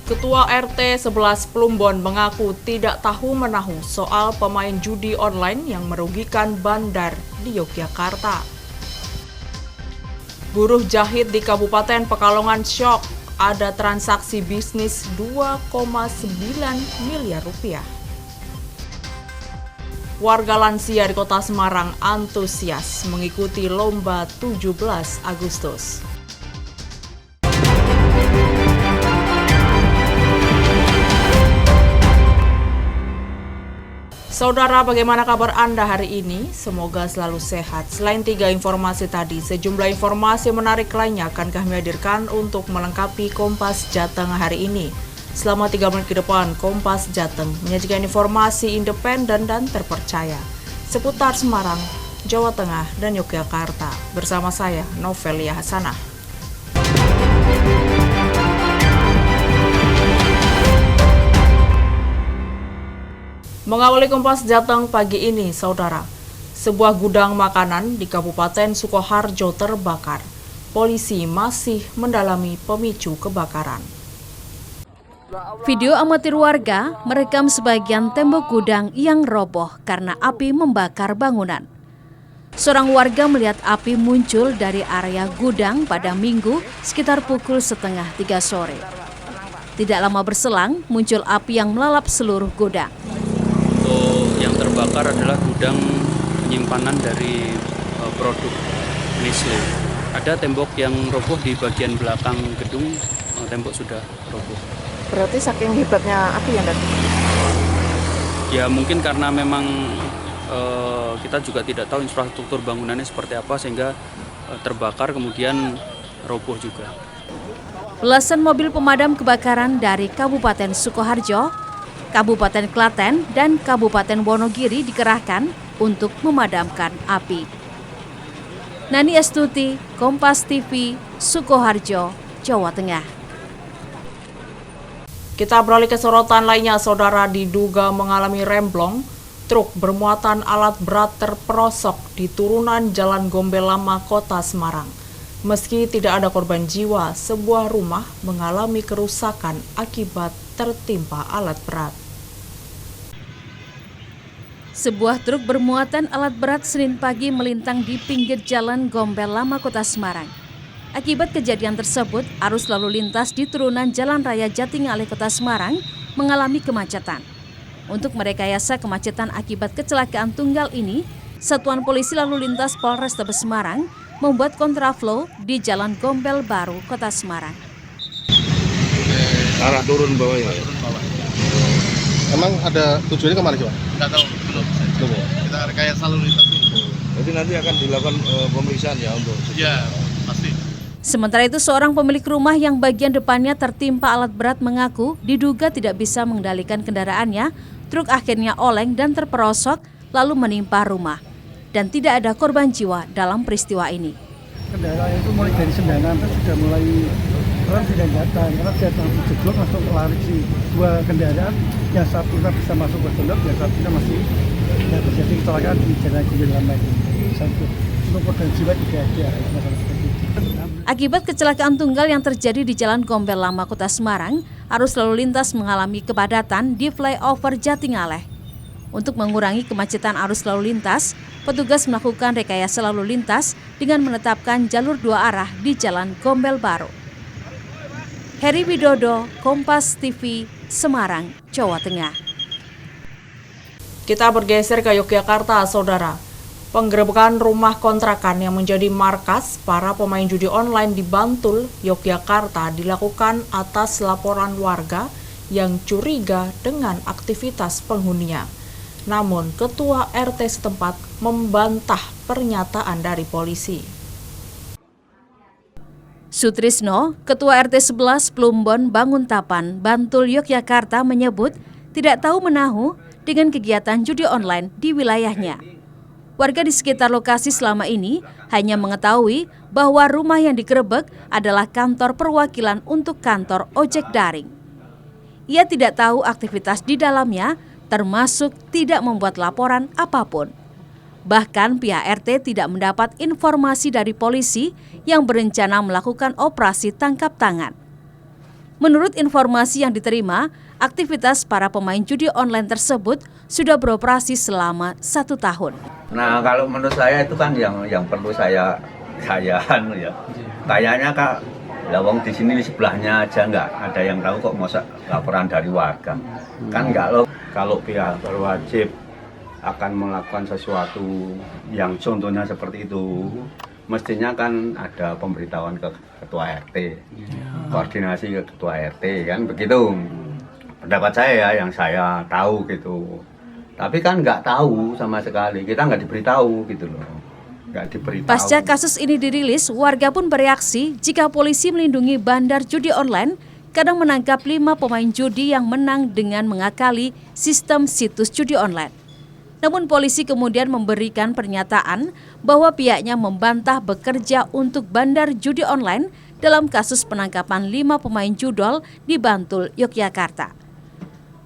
Ketua RT 11 Plumbon mengaku tidak tahu menahu soal pemain judi online yang merugikan bandar di Yogyakarta. Buruh jahit di Kabupaten Pekalongan syok, ada transaksi bisnis 2,9 miliar rupiah. Warga lansia di Kota Semarang antusias mengikuti lomba 17 Agustus. Saudara, bagaimana kabar Anda hari ini? Semoga selalu sehat. Selain 3 informasi tadi, sejumlah informasi menarik lainnya akan kami hadirkan untuk melengkapi Kompas Jateng hari ini. Selama 3 menit ke depan, Kompas Jateng menyajikan informasi independen dan terpercaya seputar Semarang, Jawa Tengah, dan Yogyakarta. Bersama saya, Novelia Hasanah. Mengawali Kompas Jateng pagi ini, saudara, sebuah gudang makanan di Kabupaten Sukoharjo terbakar. Polisi masih mendalami pemicu kebakaran. Video amatir warga merekam sebagian tembok gudang yang roboh karena api membakar bangunan. Seorang warga melihat api muncul dari area gudang pada Minggu sekitar pukul 2:30 sore. Tidak lama berselang, muncul api yang melalap seluruh gudang. Yang terbakar adalah gudang penyimpanan dari produk Nestle. Ada tembok yang roboh di bagian belakang gedung, tembok sudah roboh. Berarti saking hebatnya api ya, Dan? Ya mungkin karena memang kita juga tidak tahu infrastruktur bangunannya seperti apa sehingga terbakar kemudian roboh juga. Belasan mobil pemadam kebakaran dari Kabupaten Sukoharjo, Kabupaten Klaten, dan Kabupaten Wonogiri dikerahkan untuk memadamkan api. Nani Astuti, Kompas TV, Sukoharjo, Jawa Tengah. Kita beralih ke sorotan lainnya, saudara. Diduga mengalami remblong, truk bermuatan alat berat terperosok di turunan Jalan Gombel Lama, Kota Semarang. Meski tidak ada korban jiwa, sebuah rumah mengalami kerusakan akibat tertimpa alat berat. Sebuah truk bermuatan alat berat Senin pagi melintang di pinggir Jalan Gombel Lama, Kota Semarang. Akibat kejadian tersebut, arus lalu lintas di turunan Jalan Raya Jatingaleh, Kota Semarang mengalami kemacetan. Untuk merekayasa kemacetan akibat kecelakaan tunggal ini, Satuan Polisi Lalu Lintas Polrestabes Semarang membuat kontraflow di Jalan Gombel Baru, Kota Semarang. Arah turun bawah ya? Turun bawah. Emang ada tujuannya kemana sih, Pak? Nggak tahu, belum. Kita rekayasa lalu lintas dulu. Jadi nanti akan dilakukan pemeriksaan ya untuk? Ya, pasti. Sementara itu, seorang pemilik rumah yang bagian depannya tertimpa alat berat mengaku diduga tidak bisa mengendalikan kendaraannya, truk akhirnya oleng dan terperosok lalu menimpa rumah. Dan tidak ada korban jiwa dalam peristiwa ini. Kendaraan itu mulai dari Sendangan terus sudah mulai orang tidak datang karena jatuh jeblok masuk lari sih. Dua kendaraan, yang satu bisa masuk ke jeblok, yang satunya masih tidak terjadi kecelakaan di Jalan Gombel Lama itu. Satu untuk korban jiwa tidak ada masalah seperti itu. Akibat kecelakaan tunggal yang terjadi di Jalan Gombel Lama, Kota Semarang, arus lalu lintas mengalami kepadatan di flyover Jatingaleh. Untuk mengurangi kemacetan arus lalu lintas, petugas melakukan rekayasa lalu lintas dengan menetapkan jalur 2 arah di Jalan Gombel Baru. Heri Widodo, Kompas TV, Semarang, Jawa Tengah. Kita bergeser ke Yogyakarta, saudara. Penggerebekan rumah kontrakan yang menjadi markas para pemain judi online di Bantul, Yogyakarta dilakukan atas laporan warga yang curiga dengan aktivitas penghuninya. Namun, Ketua RT setempat membantah pernyataan dari polisi. Sutrisno, Ketua RT 11 Plumbon Banguntapan, Bantul, Yogyakarta menyebut tidak tahu menahu dengan kegiatan judi online di wilayahnya. Warga di sekitar lokasi selama ini hanya mengetahui bahwa rumah yang digerebek adalah kantor perwakilan untuk kantor ojek daring. Ia tidak tahu aktivitas di dalamnya, termasuk tidak membuat laporan apapun. Bahkan pihak RT tidak mendapat informasi dari polisi yang berencana melakukan operasi tangkap tangan. Menurut informasi yang diterima, aktivitas para pemain judi online tersebut sudah beroperasi selama 1 tahun. Nah, kalau menurut saya itu kan yang perlu saya ya. Kayaknya Kak, lawang di sini di sebelahnya aja nggak ada yang tahu kok masa laporan dari warga. Kan nggak loh, kalau pihak berwajib akan melakukan sesuatu yang contohnya seperti itu, mestinya kan ada pemberitahuan ke ketua RT, koordinasi ke ketua RT, kan begitu. Pendapat saya yang saya tahu gitu. Tapi kan nggak tahu sama sekali, kita nggak diberitahu gitu loh. Pasca kasus ini dirilis, warga pun bereaksi jika polisi melindungi bandar judi online, kadang menangkap 5 pemain judi yang menang dengan mengakali sistem situs judi online. Namun polisi kemudian memberikan pernyataan bahwa pihaknya membantah bekerja untuk bandar judi online dalam kasus penangkapan 5 pemain judol di Bantul, Yogyakarta.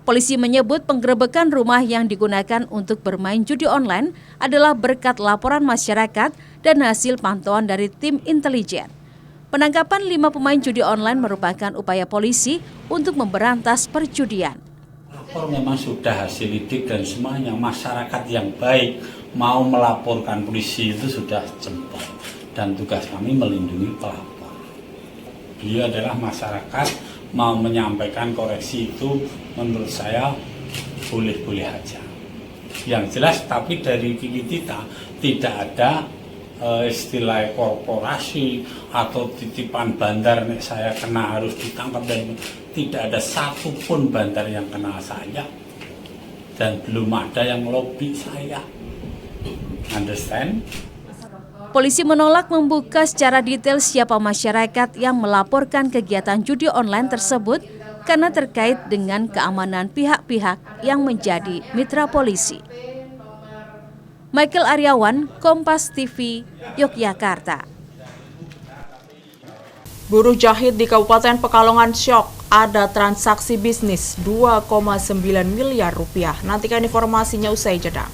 Polisi menyebut penggerebekan rumah yang digunakan untuk bermain judi online adalah berkat laporan masyarakat dan hasil pantauan dari tim intelijen. Penangkapan 5 pemain judi online merupakan upaya polisi untuk memberantas perjudian. Lapor memang sudah hasil lidik dan semuanya masyarakat yang baik mau melaporkan polisi itu sudah jempol. Dan tugas kami melindungi pelapor. Dia adalah masyarakat mau menyampaikan koreksi itu menurut saya boleh-boleh aja. Yang jelas tapi dari kita tidak ada istilah korporasi atau titipan bandar nih saya kena harus ditangkap, dan tidak ada satupun bandar yang kenal saya dan belum ada yang lobby saya. Understand? Polisi menolak membuka secara detail siapa masyarakat yang melaporkan kegiatan judi online tersebut karena terkait dengan keamanan pihak-pihak yang menjadi mitra polisi. Michael Aryawan, Kompas TV, Yogyakarta. Buruh jahit di Kabupaten Pekalongan syok, ada transaksi bisnis 2,9 miliar rupiah. Nantikan informasinya usai jeda.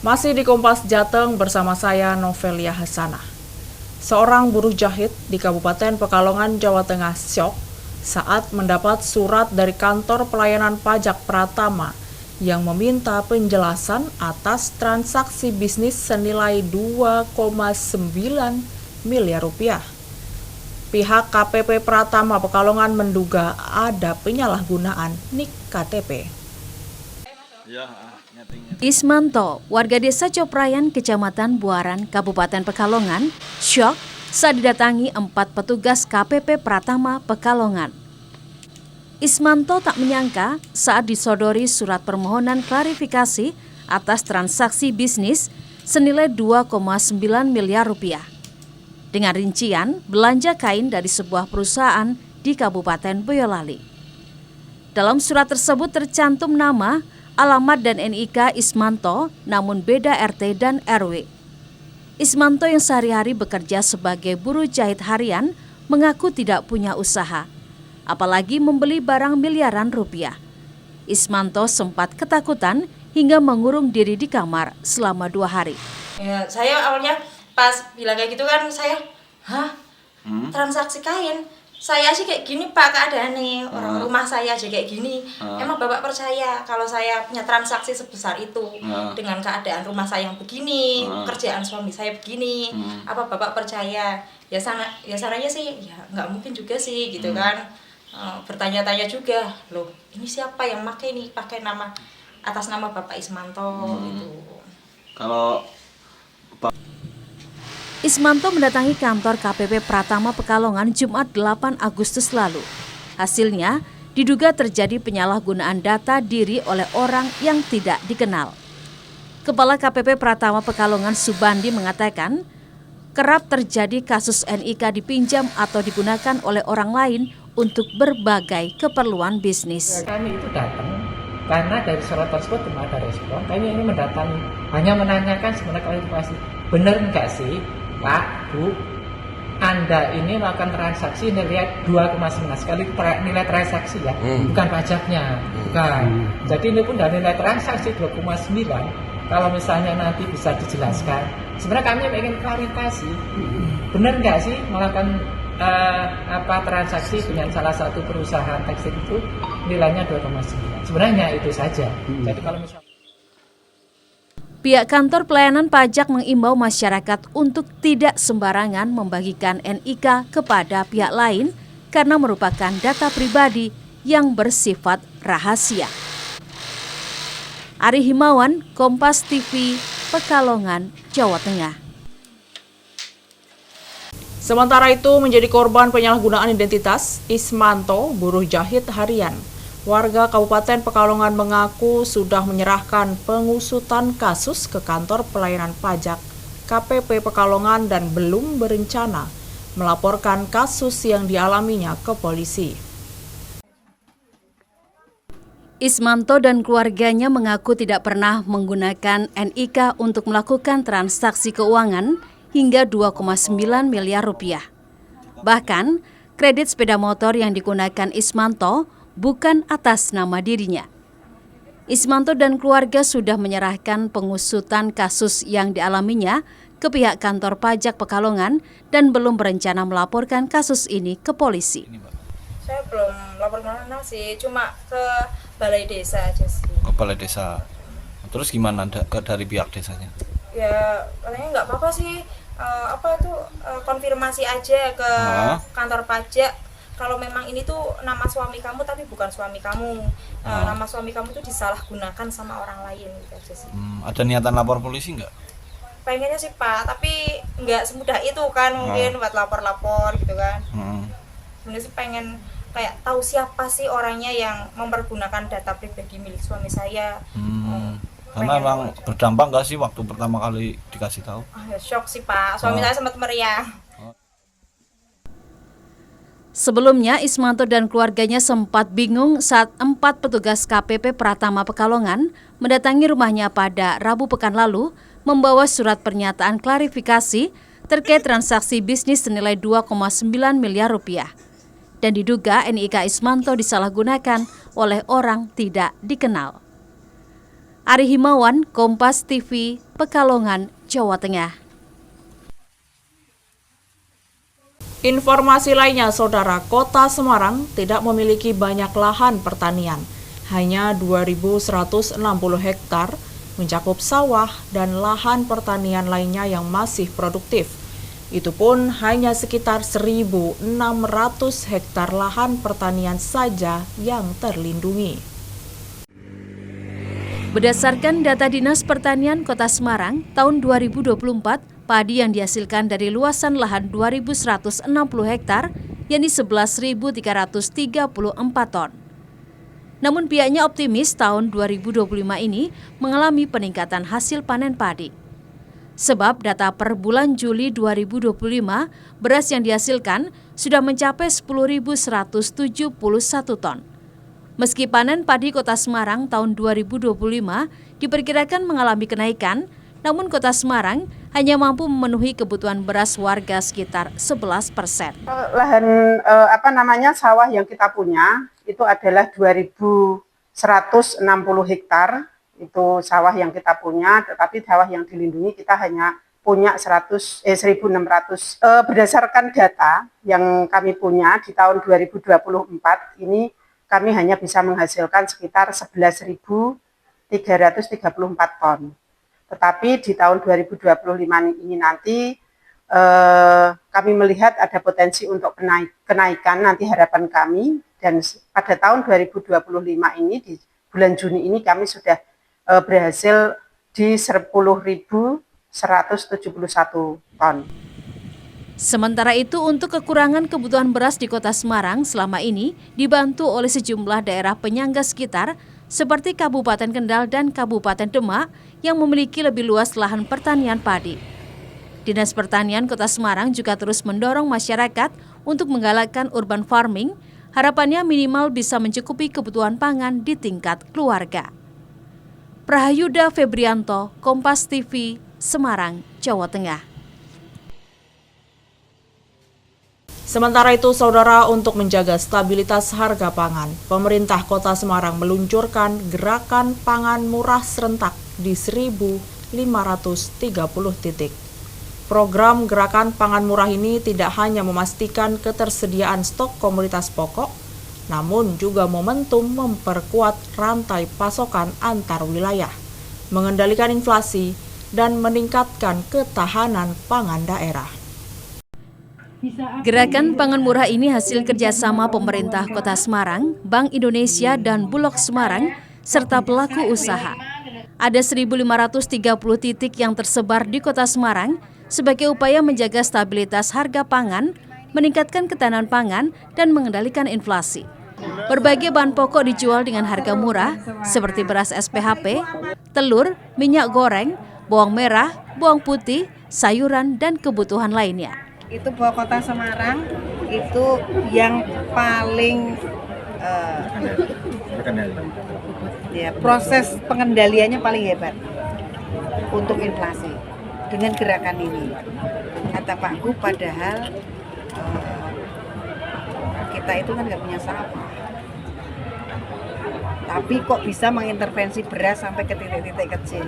Masih di Kompas Jateng bersama saya Novelia Hasanah. Seorang buruh jahit di Kabupaten Pekalongan, Jawa Tengah syok saat mendapat surat dari kantor pelayanan pajak Pratama yang meminta penjelasan atas transaksi bisnis senilai 2,9 miliar rupiah. Pihak KPP Pratama Pekalongan menduga ada penyalahgunaan NIK KTP. Ismanto, warga desa Coprayan, Kecamatan Buaran, Kabupaten Pekalongan, syok saat didatangi 4 petugas KPP Pratama Pekalongan. Ismanto tak menyangka saat disodori surat permohonan klarifikasi atas transaksi bisnis senilai 2,9 miliar rupiah. Dengan rincian belanja kain dari sebuah perusahaan di Kabupaten Boyolali. Dalam surat tersebut tercantum nama, alamat dan NIK Ismanto, namun beda RT dan RW. Ismanto yang sehari-hari bekerja sebagai buruh jahit harian mengaku tidak punya usaha, apalagi membeli barang miliaran rupiah. Ismanto sempat ketakutan hingga mengurung diri di kamar selama 2 hari. Ya, saya awalnya pas bilang kayak gitu kan saya, transaksi kain. Saya sih kayak gini Pak keadaan nih, orang rumah saya aja kayak gini. Emang Bapak percaya kalau saya punya transaksi sebesar itu dengan keadaan rumah saya yang begini, kerjaan suami saya begini, apa Bapak percaya? Ya sananya sih, ya nggak mungkin juga sih gitu kan. Bertanya-tanya juga, loh ini siapa yang pakai nama atas nama Bapak Ismanto gitu. Kalau Ismanto mendatangi kantor KPP Pratama Pekalongan Jumat 8 Agustus lalu. Hasilnya, diduga terjadi penyalahgunaan data diri oleh orang yang tidak dikenal. Kepala KPP Pratama Pekalongan Subandi mengatakan, kerap terjadi kasus NIK dipinjam atau digunakan oleh orang lain untuk berbagai keperluan bisnis. Kami itu datang Karena dari surat tersebut belum ada respon. Kami ini mendatangi, hanya menanyakan sebenarnya klarifikasi. Benar nggak sih, Pak, Bu, Anda ini melakukan transaksi nilai 2,9 sekali nilai transaksi ya, bukan pajaknya, bukan. Jadi ini pun dari nilai transaksi 2,9. Kalau misalnya nanti bisa dijelaskan, sebenarnya kami ingin klarifikasi, benar nggak sih melakukan transaksi dengan salah satu perusahaan tekstil itu nilainya 2,9. Sebenarnya itu saja. Jadi kalau misalnya Pihak kantor pelayanan pajak mengimbau masyarakat untuk tidak sembarangan membagikan NIK kepada pihak lain karena merupakan data pribadi yang bersifat rahasia. Ari Himawan, Kompas TV, Pekalongan, Jawa Tengah. Sementara itu menjadi korban penyalahgunaan identitas, Ismanto, buruh jahit harian. Warga Kabupaten Pekalongan mengaku sudah menyerahkan pengusutan kasus ke kantor pelayanan pajak KPP Pekalongan dan belum berencana melaporkan kasus yang dialaminya ke polisi. Ismanto dan keluarganya mengaku tidak pernah menggunakan NIK untuk melakukan transaksi keuangan hingga 2,9 miliar rupiah. Bahkan, kredit sepeda motor yang digunakan Ismanto bukan atas nama dirinya. Ismanto dan keluarga sudah menyerahkan pengusutan kasus yang dialaminya ke pihak kantor pajak Pekalongan dan belum berencana melaporkan kasus ini ke polisi. Saya belum lapor kemana sih, cuma ke balai desa aja sih. Ke balai desa. Terus gimana dari pihak desanya? Ya katanya nggak apa-apa sih, konfirmasi aja ke kantor pajak. Kalau memang ini tuh nama suami kamu tapi bukan suami kamu, nama suami kamu tuh disalahgunakan sama orang lain gitu aja sih. Ada niatan lapor polisi nggak? Pengennya sih Pak, tapi nggak semudah itu kan mungkin buat lapor-lapor gitu kan. Sebenarnya sih pengen kayak tahu siapa sih orangnya yang mempergunakan data pribadi milik suami saya. Karena memang berdampak nggak sih waktu pertama kali dikasih tahu? Ya shock sih Pak, suami saya sempat meriah. Sebelumnya, Ismanto dan keluarganya sempat bingung saat 4 petugas KPP Pratama Pekalongan mendatangi rumahnya pada Rabu pekan lalu membawa surat pernyataan klarifikasi terkait transaksi bisnis senilai 2,9 miliar rupiah. Dan diduga NIK Ismanto disalahgunakan oleh orang tidak dikenal. Ari Himawan, Kompas TV, Pekalongan, Jawa Tengah. Informasi lainnya, Saudara, Kota Semarang tidak memiliki banyak lahan pertanian, hanya 2.160 hektar, mencakup sawah dan lahan pertanian lainnya yang masih produktif. Itu pun hanya sekitar 1.600 hektar lahan pertanian saja yang terlindungi. Berdasarkan data Dinas Pertanian Kota Semarang, tahun 2024, padi yang dihasilkan dari luasan lahan 2.160 hektar, yakni 11.334 ton. Namun pihaknya optimis tahun 2025 ini mengalami peningkatan hasil panen padi. Sebab data per bulan Juli 2025, beras yang dihasilkan sudah mencapai 10.171 ton. Meski panen padi Kota Semarang tahun 2025 diperkirakan mengalami kenaikan, namun Kota Semarang hanya mampu memenuhi kebutuhan beras warga sekitar 11%. Lahan sawah yang kita punya itu adalah 2.160 hektar. Itu sawah yang kita punya, tetapi sawah yang dilindungi kita hanya punya 1.600. Berdasarkan data yang kami punya di tahun 2024 ini kami hanya bisa menghasilkan sekitar 11.334 ton. Tetapi di tahun 2025 ini nanti kami melihat ada potensi untuk kenaikan nanti harapan kami, dan pada tahun 2025 ini di bulan Juni ini kami sudah berhasil di 10.171 ton. Sementara itu, untuk kekurangan kebutuhan beras di Kota Semarang selama ini dibantu oleh sejumlah daerah penyangga sekitar seperti Kabupaten Kendal dan Kabupaten Demak yang memiliki lebih luas lahan pertanian padi. Dinas Pertanian Kota Semarang juga terus mendorong masyarakat untuk menggalakkan urban farming Harapannya minimal bisa mencukupi kebutuhan pangan di tingkat keluarga. Prahayuda Febrianto, Kompas TV, Semarang, Jawa Tengah. Sementara itu, Saudara, untuk menjaga stabilitas harga pangan, pemerintah Kota Semarang meluncurkan gerakan pangan murah serentak di 1.530 titik. Program gerakan pangan murah ini tidak hanya memastikan ketersediaan stok komoditas pokok, namun juga momentum memperkuat rantai pasokan antar wilayah, mengendalikan inflasi, dan meningkatkan ketahanan pangan daerah. Gerakan pangan murah ini hasil kerjasama pemerintah Kota Semarang, Bank Indonesia, dan Bulog Semarang, serta pelaku usaha. Ada 1.530 titik yang tersebar di Kota Semarang sebagai upaya menjaga stabilitas harga pangan, meningkatkan ketahanan pangan, dan mengendalikan inflasi. Berbagai bahan pokok dijual dengan harga murah, seperti beras SPHP, telur, minyak goreng, bawang merah, bawang putih, sayuran, dan kebutuhan lainnya. Itu bahwa Kota Semarang itu yang paling proses pengendaliannya paling hebat untuk inflasi dengan gerakan ini. Kata Pak Gu, padahal kita itu kan nggak punya sawah, tapi kok bisa mengintervensi beras sampai ke titik-titik kecil.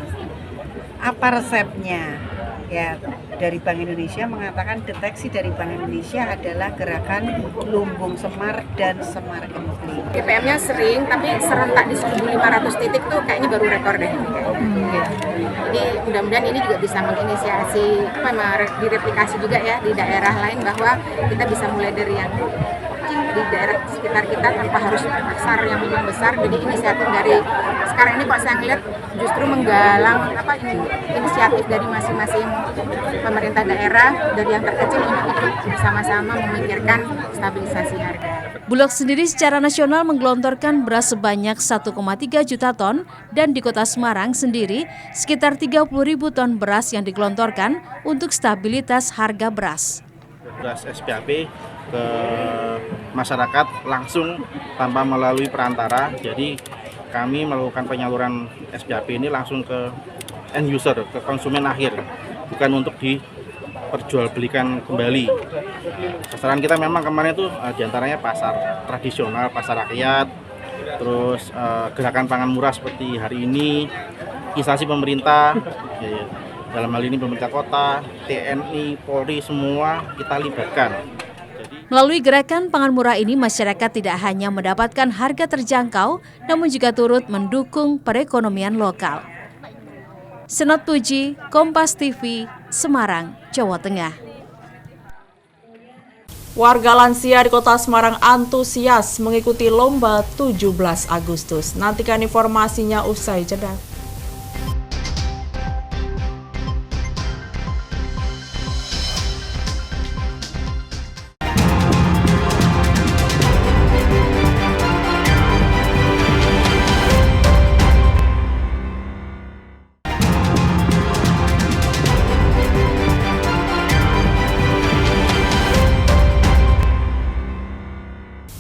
Apa resepnya? Ya, dari Bank Indonesia mengatakan deteksi dari Bank Indonesia adalah gerakan lumbung semar dan semar impli. BPM-nya sering, tapi serentak di 1.500 titik tuh kayaknya baru rekor deh. Jadi mudah-mudahan ini juga bisa menginisiasi, direplikasi juga ya di daerah lain, bahwa kita bisa mulai dari yang di daerah sekitar kita tanpa harus pasar yang memang besar. Jadi inisiatif dari sekarang ini kok saya lihat justru menggalang inisiatif dari masing-masing pemerintah daerah, dari yang terkecil untuk ikut bersama-sama memikirkan stabilisasi harga. Bulog sendiri secara nasional menggelontorkan beras sebanyak 1,3 juta ton dan di Kota Semarang sendiri sekitar 30.000 ton beras yang digelontorkan untuk stabilitas harga beras. Beras SPHP ke masyarakat langsung tanpa melalui perantara. Jadi kami melakukan penyaluran SPHP ini langsung ke end user, ke konsumen akhir, bukan untuk diperjualbelikan kembali. Sasaran kita memang kemarin itu diantaranya pasar tradisional, pasar rakyat, terus gerakan pangan murah seperti hari ini, instansi pemerintah, dalam hal ini pemerintah kota, TNI, Polri, semua kita libatkan. Melalui gerakan pangan murah ini, masyarakat tidak hanya mendapatkan harga terjangkau, namun juga turut mendukung perekonomian lokal. Senat Puji, Kompas TV, Semarang, Jawa Tengah. Warga lansia di Kota Semarang antusias mengikuti lomba 17 Agustus. Nantikan informasinya usai jeda.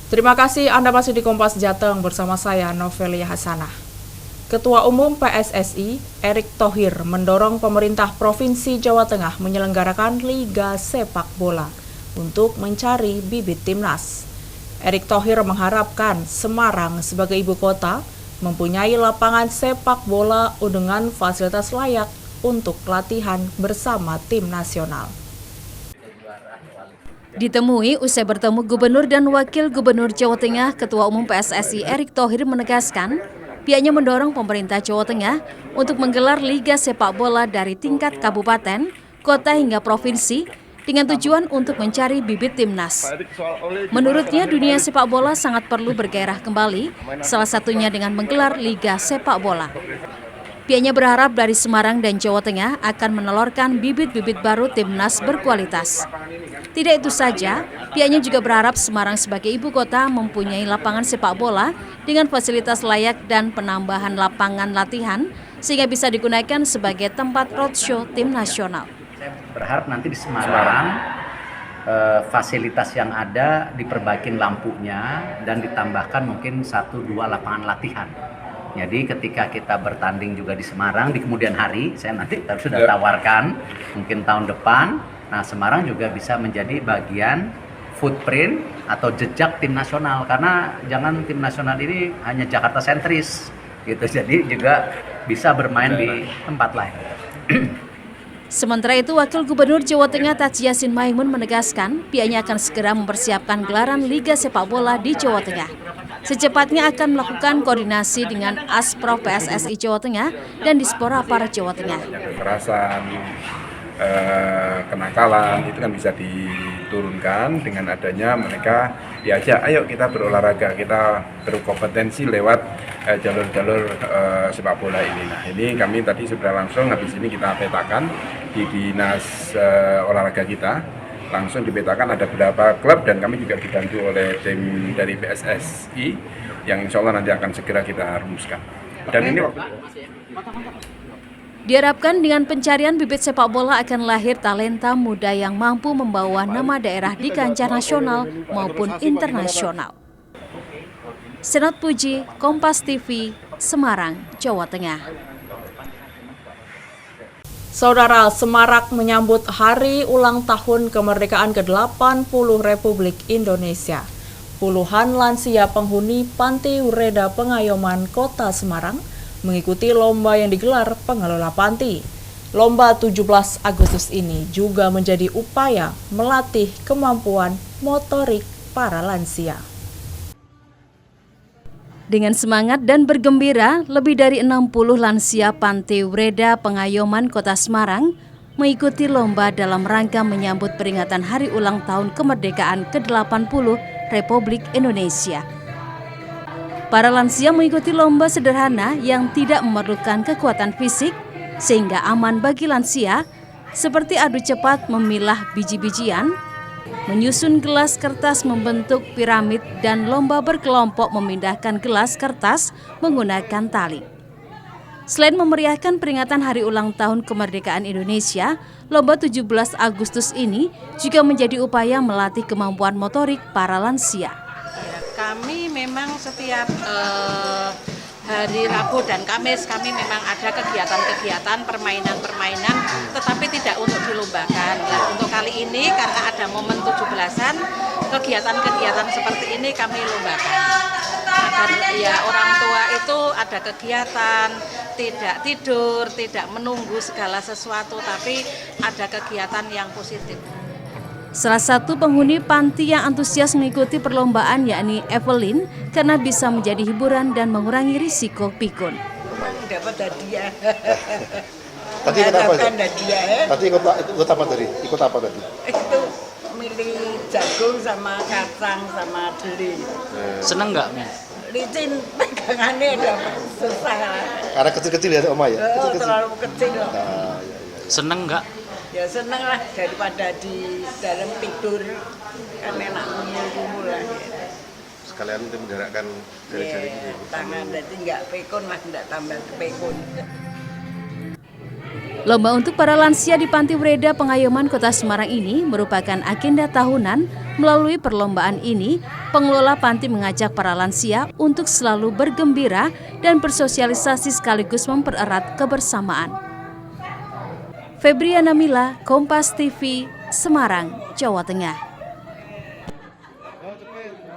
Terima kasih Anda masih di Kompas Jateng bersama saya Novelia Hasanah. Ketua Umum PSSI Erick Thohir mendorong pemerintah Provinsi Jawa Tengah menyelenggarakan Liga Sepak Bola untuk mencari bibit timnas. Erick Thohir mengharapkan Semarang sebagai ibu kota mempunyai lapangan sepak bola dengan fasilitas layak untuk latihan bersama tim nasional. Ditemui usai bertemu Gubernur dan Wakil Gubernur Jawa Tengah, Ketua Umum PSSI Erick Thohir menegaskan pihaknya mendorong pemerintah Jawa Tengah untuk menggelar Liga Sepak Bola dari tingkat kabupaten, kota hingga provinsi dengan tujuan untuk mencari bibit timnas. Menurutnya, dunia sepak bola sangat perlu bergairah kembali, salah satunya dengan menggelar Liga Sepak Bola. Pihaknya berharap dari Semarang dan Jawa Tengah akan menelurkan bibit-bibit baru timnas berkualitas. Tidak itu saja, pihaknya juga berharap Semarang sebagai ibu kota mempunyai lapangan sepak bola dengan fasilitas layak dan penambahan lapangan latihan sehingga bisa digunakan sebagai tempat roadshow tim nasional. Saya berharap nanti di Semarang fasilitas yang ada diperbaikin lampunya dan ditambahkan mungkin 1-2 lapangan latihan. Jadi ketika kita bertanding juga di Semarang di kemudian hari, saya nanti sudah tawarkan mungkin tahun depan, nah Semarang juga bisa menjadi bagian footprint atau jejak tim nasional, karena jangan tim nasional ini hanya Jakarta sentris gitu, jadi juga bisa bermain di tempat lain. Sementara itu, Wakil Gubernur Jawa Tengah Taj Yassin Maimun menegaskan pihaknya akan segera mempersiapkan gelaran Liga Sepak Bola di Jawa Tengah. Secepatnya akan melakukan koordinasi dengan Asprof PSSI Jawa Tengah dan Dispora Par Jawa Tengah. Kekerasan, kenakalan itu kan bisa diturunkan dengan adanya mereka diajak, ayo kita berolahraga, kita berkompetensi lewat jalur-jalur sepak bola ini. Nah ini kami tadi sudah langsung habis ini kita petakan di dinas olahraga kita, langsung dipetakan ada beberapa klub dan kami juga dibantu oleh tim dari PSSI yang insya Allah nanti akan segera kita rumuskan. Dan ini diharapkan dengan pencarian bibit sepak bola akan lahir talenta muda yang mampu membawa nama daerah di kancah nasional maupun internasional. Senot Puji, Kompas TV, Semarang, Jawa Tengah. Saudara, Semarak menyambut hari ulang tahun kemerdekaan ke-80 Republik Indonesia. Puluhan lansia penghuni Panti Ureda Pengayoman Kota Semarang mengikuti lomba yang digelar pengelola panti. Lomba 17 Agustus ini juga menjadi upaya melatih kemampuan motorik para lansia. Dengan semangat dan bergembira, lebih dari 60 lansia Panti Ureda Pengayoman Kota Semarang mengikuti lomba dalam rangka menyambut peringatan Hari Ulang Tahun Kemerdekaan ke-80 Republik Indonesia. Para lansia mengikuti lomba sederhana yang tidak memerlukan kekuatan fisik sehingga aman bagi lansia, seperti adu cepat memilah biji-bijian, menyusun gelas kertas membentuk piramid, dan lomba berkelompok memindahkan gelas kertas menggunakan tali. Selain memeriahkan peringatan Hari Ulang Tahun Kemerdekaan Indonesia, lomba 17 Agustus ini juga menjadi upaya melatih kemampuan motorik para lansia. Kami memang setiap hari Rabu dan Kamis kami memang ada kegiatan-kegiatan permainan-permainan, tetapi tidak untuk dilombakan. Nah, untuk kali ini karena ada momen 17-an, kegiatan-kegiatan seperti ini kami lombakan. Agar ya orang tua itu ada kegiatan, tidak tidur, tidak menunggu segala sesuatu, tapi ada kegiatan yang positif. Salah satu penghuni panti yang antusias mengikuti perlombaan yakni Evelyn karena bisa menjadi hiburan dan mengurangi risiko pikun. Dapat hadiah. Tadi ikut apa? Tadi ikut apa tadi? Ikut apa tadi? Itu milih jagung sama kacang sama deli. Seneng nggak, Men? Licin pegangannya udah susah. Karena kecil-kecil ya Oma ya? Kecil-kecil. Terlalu kecil. Nah, seneng nggak? Ya seneng lah, daripada di dalam tidur kan enak ngumul-ngumul lah. Sekalian untuk menggerakkan jari-jari ini. Tangan, jadi nggak pekun lah, nggak tambah pekun. Lomba untuk para lansia di Panti Ureda Pengayoman Kota Semarang ini merupakan agenda tahunan. Melalui perlombaan ini, pengelola panti mengajak para lansia untuk selalu bergembira dan bersosialisasi sekaligus mempererat kebersamaan. Febriana Mila, Kompas TV, Semarang, Jawa Tengah.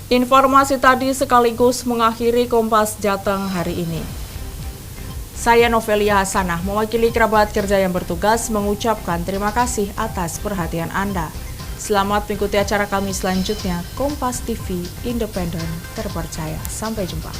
Informasi tadi sekaligus mengakhiri Kompas Jateng hari ini. Saya Novelia Hasanah, mewakili kerabat kerja yang bertugas, mengucapkan terima kasih atas perhatian Anda. Selamat mengikuti acara kami selanjutnya, Kompas TV, independen, terpercaya. Sampai jumpa.